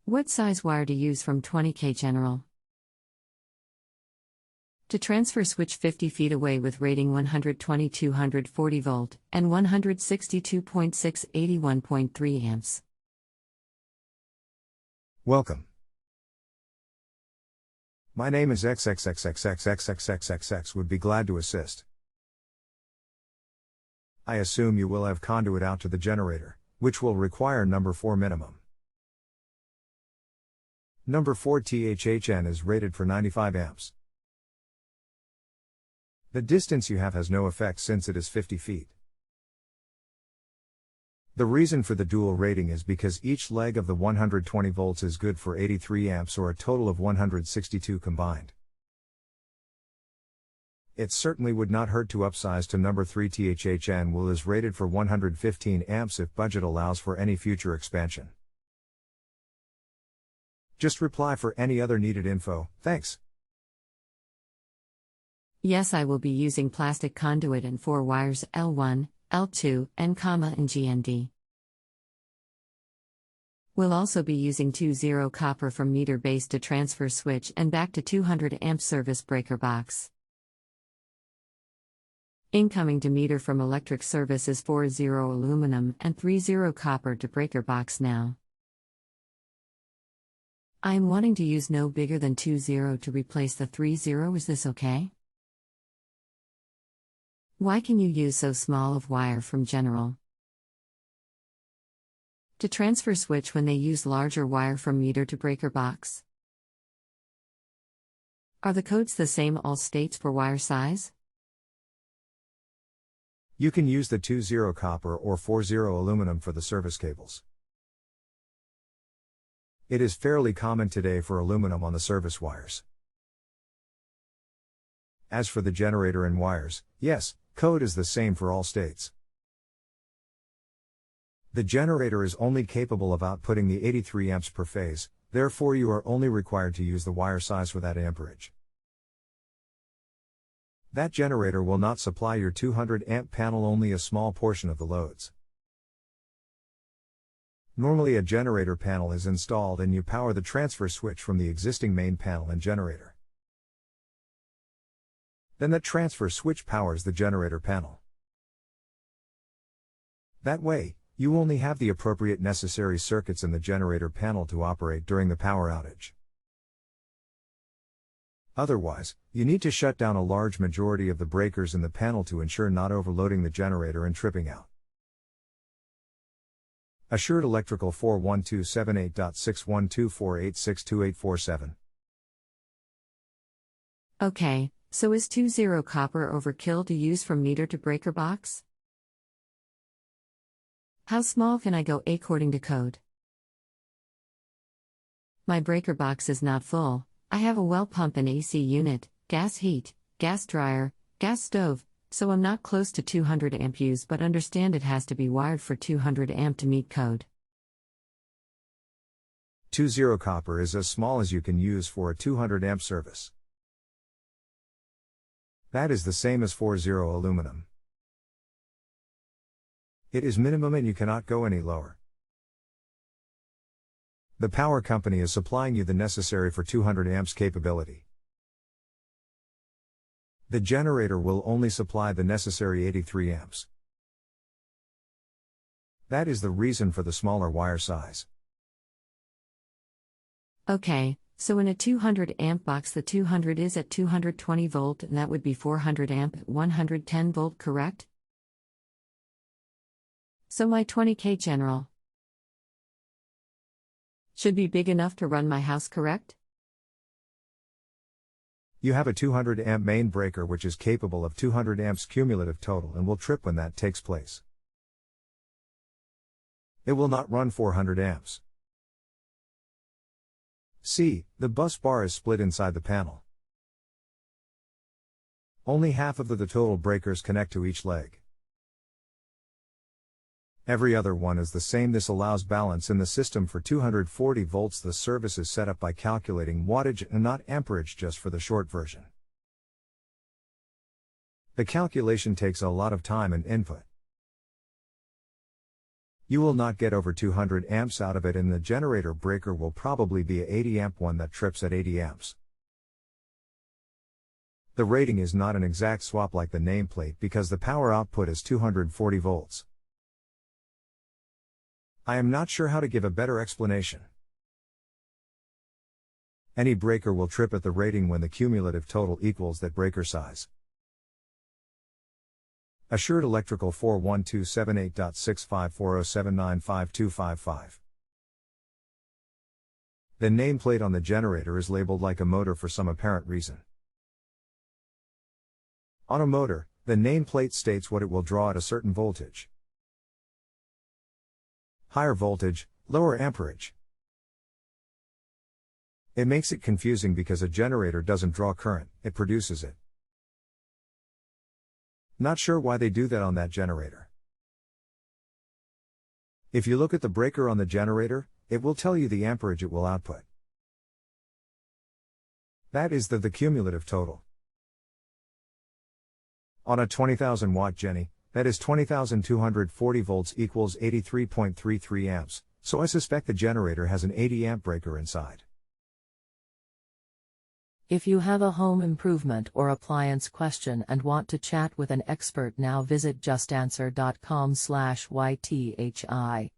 What size wire to use from 20K General? To transfer switch 50 feet away with rating 120 240 volt and 162.6 81.3 amps. Welcome. My name is XXXXX would be glad to assist. I assume you will have conduit out to the generator, which will require number 4 minimum. Number 4 THHN is rated for 95 amps. The distance you have has no effect since it is 50 feet. The reason for the dual rating is because each leg of the 120 volts is good for 83 amps or a total of 162 combined. It certainly would not hurt to upsize to number 3 THHN is rated for 115 amps if budget allows for any future expansion. Just reply for any other needed info, thanks. Yes, I will be using plastic conduit and 4 wires L1, L2, and GND. We'll also be using 2-0 copper from meter base to transfer switch and back to 200 amp service breaker box. Incoming to meter from electric service is 4-0 aluminum and 3-0 copper to breaker box now. I'm wanting to use no bigger than 2-0 to replace the 3-0, is this okay? Why can you use so small of wire from General? To transfer switch when they use larger wire from meter to breaker box? Are the codes the same all states for wire size? You can use the 2-0 copper or 4-0 aluminum for the service cables. It is fairly common today for aluminum on the service wires. As for the generator and wires, yes, code is the same for all states. The generator is only capable of outputting the 83 amps per phase, therefore you are only required to use the wire size for that amperage. That generator will not supply your 200 amp panel, only a small portion of the loads. Normally a generator panel is installed and you power the transfer switch from the existing main panel and generator. Then the transfer switch powers the generator panel. That way, you only have the appropriate necessary circuits in the generator panel to operate during the power outage. Otherwise, you need to shut down a large majority of the breakers in the panel to ensure not overloading the generator and tripping out. AssuredElectrical 41278.612486287. Okay, so is 2-0 copper overkill to use from meter to breaker box? How small can I go according to code? My breaker box is not full. I have a well pump and AC unit, gas heat, gas dryer, gas stove, so I'm not close to 200 amp use, but understand it has to be wired for 200 amp to meet code. 2-0 copper is as small as you can use for a 200 amp service. That is the same as 4-0 aluminum. It is minimum and you cannot go any lower. The power company is supplying you the necessary for 200 amps capability. The generator will only supply the necessary 83 amps. That is the reason for the smaller wire size. Okay, so in a 200 amp box the 200 is at 220 volt and that would be 400 amp at 110 volt, correct? So my 20K General should be big enough to run my house, correct? You have a 200 amp main breaker which is capable of 200 amps cumulative total and will trip when that takes place. It will not run 400 amps. See, the bus bar is split inside the panel. Only half of the total breakers connect to each leg. Every other one is the same. This allows balance in the system for 240 volts. The service is set up by calculating wattage and not amperage, just for the short version. The calculation takes a lot of time and input. You will not get over 200 amps out of it, and the generator breaker will probably be a 80 amp one that trips at 80 amps. The rating is not an exact swap like the nameplate because the power output is 240 volts. I am not sure how to give a better explanation. Any breaker will trip at the rating when the cumulative total equals that breaker size. AssuredElectrical 41278.6540795255. The nameplate on the generator is labeled like a motor for some apparent reason. On a motor, the nameplate states what it will draw at a certain voltage. Higher voltage, lower amperage. It makes it confusing because a generator doesn't draw current, it produces it. Not sure why they do that on that generator. If you look at the breaker on the generator, it will tell you the amperage it will output. That is the cumulative total. On a 20,000 watt Jenny, that is 20,240 volts equals 83.33 amps, so I suspect the generator has an 80 amp breaker inside. If you have a home improvement or appliance question and want to chat with an expert now, visit justanswer.com/YTHI.